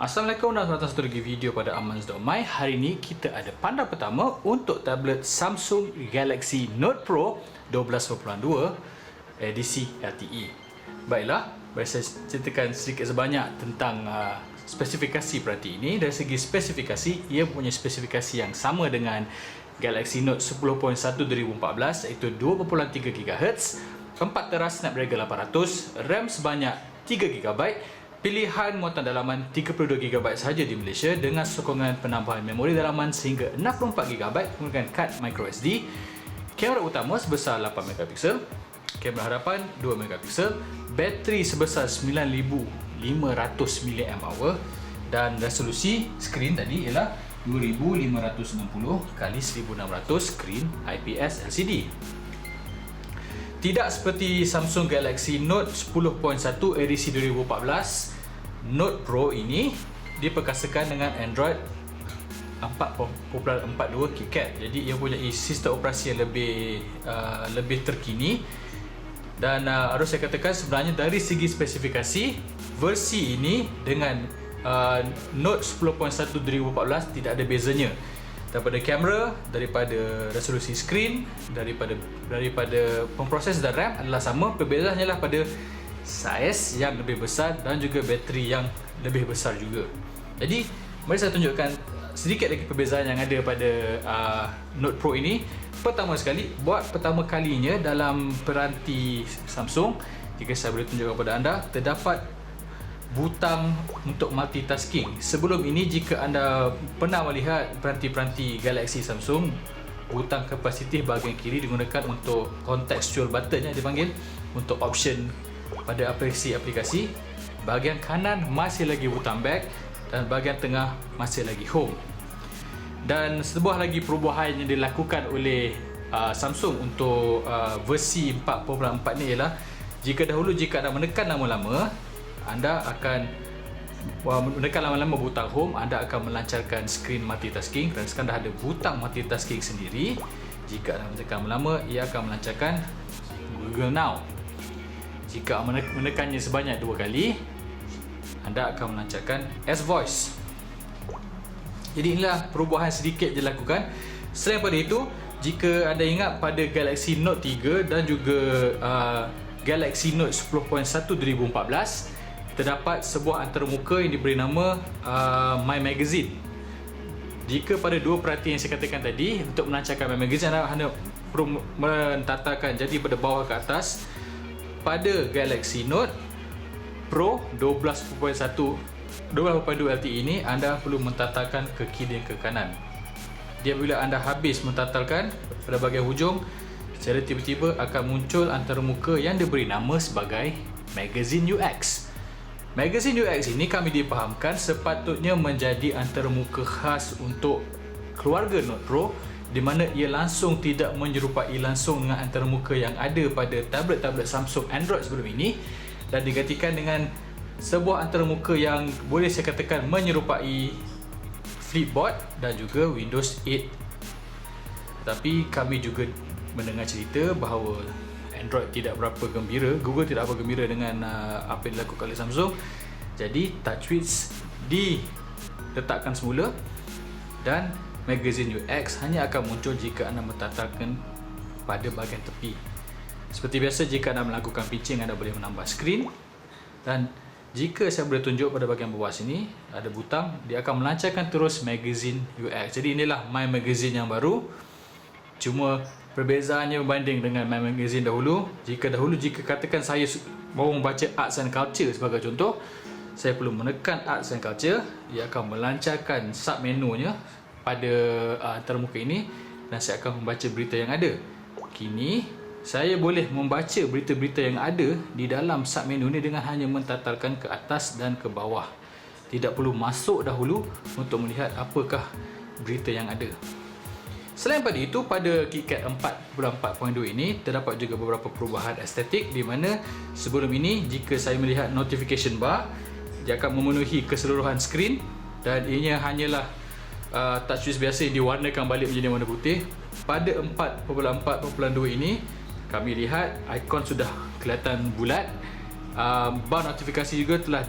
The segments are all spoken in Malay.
Assalamualaikum dan selamat datang lagi video pada Amans.my. Hari ini kita ada panel pertama untuk tablet Samsung Galaxy Note Pro 12.2 edisi LTE. Baiklah, mari saya ceritakan sedikit sebanyak tentang spesifikasi peranti ini. Dari segi spesifikasi, ia mempunyai spesifikasi yang sama dengan Galaxy Note 10.1 2014, iaitu 2.3 GHz, 4 teras Snapdragon 800, RAM sebanyak 3 GB, pilihan muatan dalaman 32 GB sahaja di Malaysia dengan sokongan penambahan memori dalaman sehingga 64 GB menggunakan kad microSD. Kamera utama sebesar 8 megapiksel, kamera hadapan 2 megapiksel, bateri sebesar 9500 mAh dan resolusi skrin tadi ialah 2560 x 1600 skrin IPS LCD. Tidak seperti Samsung Galaxy Note 10.1 edisi 2014, Note Pro ini diperkasakan dengan Android 4.42 KitKat. Jadi ia punya sistem operasi yang lebih terkini. Dan harus saya katakan sebenarnya dari segi spesifikasi, versi ini dengan Note 10.1 2014 tidak ada bezanya. Daripada kamera, daripada resolusi skrin, daripada pemproses dan RAM adalah sama. Perbezaannya adalah pada saiz yang lebih besar dan juga bateri yang lebih besar juga. Jadi mari saya tunjukkan sedikit lagi perbezaan yang ada pada Note Pro ini. Pertama sekali, buat pertama kalinya dalam peranti Samsung, jika saya boleh tunjukkan kepada anda, terdapat butang untuk multitasking. Sebelum ini, jika anda pernah melihat peranti-peranti Galaxy Samsung, butang kapasitif bahagian kiri digunakan untuk contextual button yang dipanggil, untuk option pada aplikasi-aplikasi. Bahagian kanan masih lagi butang back dan bahagian tengah masih lagi home. Dan sebuah lagi perubahan yang dilakukan oleh Samsung untuk versi 4.4 ni ialah, jika anda menekan lama-lama, anda akan menekan lama-lama butang home, anda akan melancarkan skrin multitasking. Dan sekarang dah ada butang multitasking sendiri. Jika anda menekan lama-lama, ia akan melancarkan Google Now. Jika menekannya sebanyak 2 kali, anda akan melancarkan S-Voice. Jadi inilah perubahan sedikit dilakukan. Selain daripada itu, jika anda ingat pada Galaxy Note 3 dan juga Galaxy Note 10.1 2014, terdapat sebuah antarmuka yang diberi nama My Magazine. Jika pada dua peranti yang saya katakan tadi, untuk melancarkan My Magazine, anda perlu mentatarkan jadi pada bawah ke atas. Pada Galaxy Note Pro 12.2 LTE ini, anda perlu mentatarkan ke kiri dan ke kanan. Dia bila anda habis mentatarkan pada bahagian hujung, secara tiba-tiba akan muncul antarmuka yang diberi nama sebagai Magazine UX. Magazine UX ini kami dipahamkan sepatutnya menjadi antarmuka khas untuk keluarga Note Pro, di mana ia langsung tidak menyerupai langsung dengan antarmuka yang ada pada tablet-tablet Samsung Android sebelum ini, dan digantikan dengan sebuah antarmuka yang boleh saya katakan menyerupai Flipboard dan juga Windows 8. Tetapi kami juga mendengar cerita bahawa Android tidak berapa gembira, Google tidak berapa gembira dengan apa yang dilakukan oleh Samsung. Jadi TouchWiz diletakkan semula dan Magazine UX hanya akan muncul jika anda mentatarkan pada bahagian tepi. Seperti biasa, jika anda melakukan pitching, anda boleh menambah skrin. Dan jika saya boleh tunjuk pada bahagian bawah sini, ada butang, dia akan melancarkan terus Magazine UX. Jadi inilah My Magazine yang baru. Cuma perbezaannya berbanding dengan My Magazine dahulu, jika katakan saya mahu membaca Arts and Culture sebagai contoh, saya perlu menekan Arts and Culture, ia akan melancarkan sub menunya pada antarmuka ini dan saya akan membaca berita yang ada. Kini saya boleh membaca berita-berita yang ada di dalam sub menu ni dengan hanya mentatarkan ke atas dan ke bawah. Tidak perlu masuk dahulu untuk melihat apakah berita yang ada. Selain pada itu, pada KitKat 4.4.2 ini terdapat juga beberapa perubahan estetik, di mana sebelum ini jika saya melihat notification bar, dia akan memenuhi keseluruhan skrin dan ianya hanyalah TouchWiz biasa yang diwarnakan balik menjadi warna putih. Pada 4.4.2 ini kami lihat ikon sudah kelihatan bulat. Bar notifikasi juga telah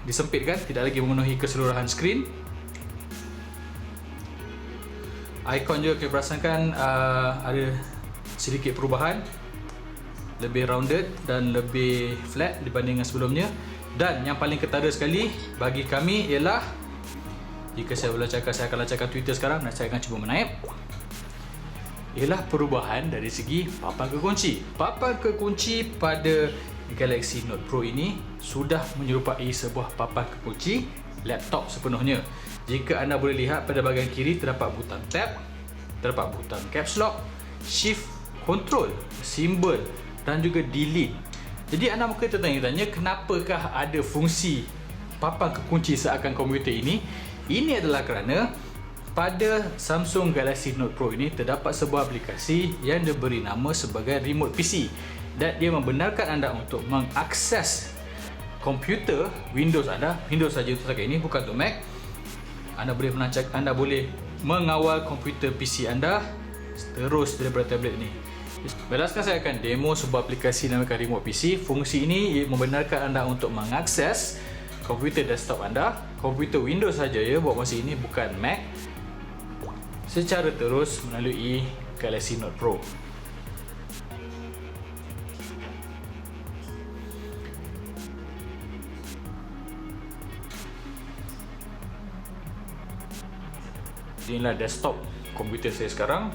disempitkan, tidak lagi memenuhi keseluruhan skrin. Ikon juga kita perasakan ada sedikit perubahan, lebih rounded dan lebih flat dibanding dengan sebelumnya. Dan yang paling ketara sekali bagi kami ialah, jika saya boleh cakap, saya akan lancarkan Twitter sekarang dan saya akan cuba menaip, ialah perubahan dari segi papan kekunci. Papan kekunci pada Galaxy Note Pro ini sudah menyerupai sebuah papan kekunci laptop sepenuhnya. Jika anda boleh lihat, pada bahagian kiri terdapat butang tab, terdapat butang caps lock, shift, control, simbol dan juga delete. Jadi anda mungkin tertanya-tanya, kenapakah ada fungsi papan kekunci seakan komputer ini? Ini adalah kerana pada Samsung Galaxy Note Pro ini terdapat sebuah aplikasi yang diberi nama sebagai Remote PC, dan dia membenarkan anda untuk mengakses komputer Windows anda, Windows saja untuk setakat ini, bukan untuk Mac. Anda boleh mengawal komputer PC anda terus daripada tablet ini. Baiklah, sekarang saya akan demo sebuah aplikasi namakan Remote PC. Fungsi ini membenarkan anda untuk mengakses komputer desktop anda, komputer Windows saja ya buat masa ini, bukan Mac, secara terus melalui Galaxy Note Pro. Inilah desktop komputer saya sekarang.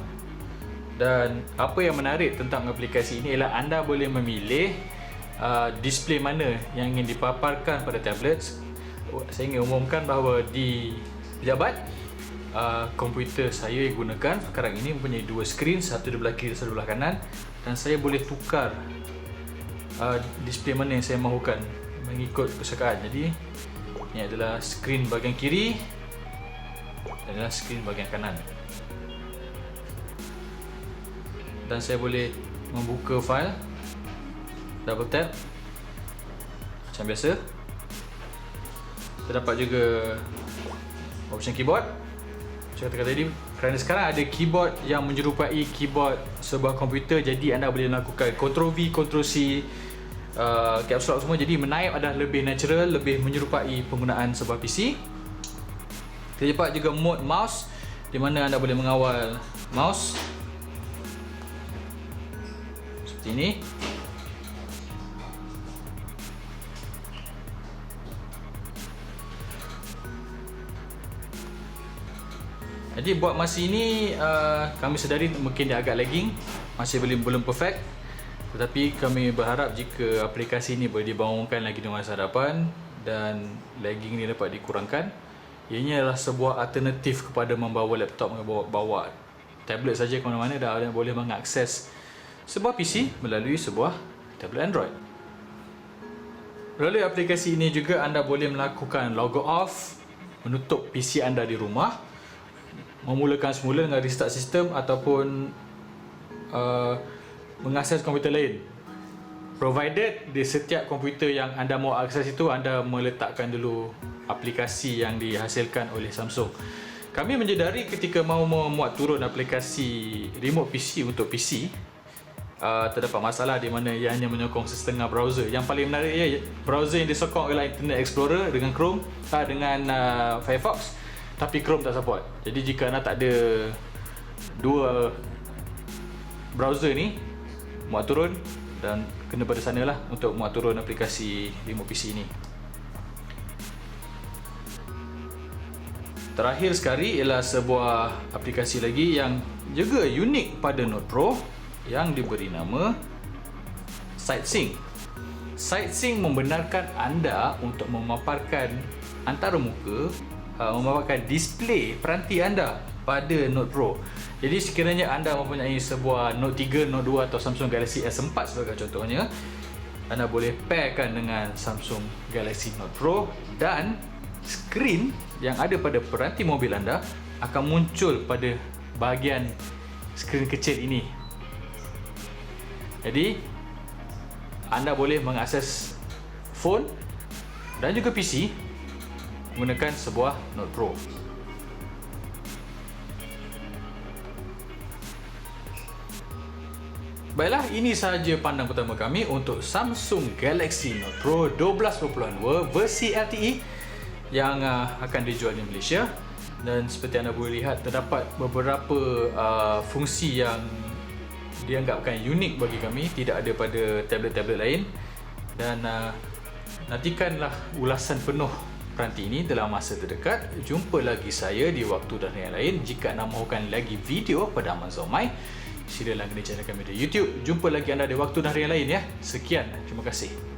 Dan apa yang menarik tentang aplikasi ini ialah anda boleh memilih display mana yang ingin dipaparkan pada tablet. Saya ingin umumkan bahawa di pejabat komputer saya yang gunakan sekarang ini mempunyai dua skrin, satu di belah kiri, satu di belah kanan, dan saya boleh tukar display mana yang saya mahukan mengikut kesukaan. Jadi ini adalah skrin bahagian kiri dan adalah skrin bahagian kanan. Dan saya boleh membuka file, double tap macam biasa. Terdapat juga option keyboard. Saya katakan tadi, kerana sekarang ada keyboard yang menyerupai keyboard sebuah komputer, jadi anda boleh melakukan Ctrl V, Ctrl C, caps lock semua. Jadi menaip adalah lebih natural, lebih menyerupai penggunaan sebuah PC. Terdapat juga mode mouse, di mana anda boleh mengawal mouse seperti ini. Jadi buat masa ini kami sedari mungkin dia agak lagging, masih belum perfect, tetapi kami berharap jika aplikasi ini boleh dibangunkan lagi di masa hadapan dan lagging ini dapat dikurangkan. Ianya adalah sebuah alternatif kepada membawa laptop, membawa tablet saja ke mana-mana, dan anda boleh mengakses sebuah PC melalui sebuah tablet Android. Melalui aplikasi ini juga anda boleh melakukan log off, menutup PC anda di rumah, memulakan semula dengan restart sistem, ataupun mengakses komputer lain. Provided di setiap komputer yang anda mahu akses itu, anda meletakkan dulu aplikasi yang dihasilkan oleh Samsung. Kami menyedari ketika mahu memuat turun aplikasi Remote PC untuk PC, terdapat masalah di mana ia hanya menyokong setengah browser. Yang paling menarik ia browser yang disokong ialah Internet Explorer dengan Chrome, dengan Firefox, tapi Chrome tak support. Jadi jika anda tak ada dua browser ni, muat turun, dan kena pada sana lah untuk muat turun aplikasi Remote PC ni. Terakhir sekali ialah sebuah aplikasi lagi yang juga unik pada Note Pro yang diberi nama SideSync. SideSync membenarkan anda untuk memaparkan antarmuka, memaparkan display peranti anda pada Note Pro. Jadi sekiranya anda mempunyai sebuah Note 3, Note 2 atau Samsung Galaxy S4 sebagai contohnya, anda boleh pairkan dengan Samsung Galaxy Note Pro, dan skrin yang ada pada peranti mobil anda akan muncul pada bahagian skrin kecil ini. Jadi anda boleh mengakses phone dan juga PC menggunakan sebuah Note Pro. Baiklah, ini sahaja pandang pertama kami untuk Samsung Galaxy Note Pro 12.2 versi LTE yang akan dijual di Malaysia. Dan seperti anda boleh lihat, terdapat beberapa fungsi yang dianggapkan unik bagi kami, tidak ada pada tablet-tablet lain. Dan nantikanlah ulasan penuh peranti ini dalam masa terdekat. Jumpa lagi saya di waktu dan yang lain. Jika anda mahukan lagi video pada Amazon My, sila langgan channel kami di YouTube. Jumpa lagi anda di waktu dan hari yang lain ya. Sekian, terima kasih.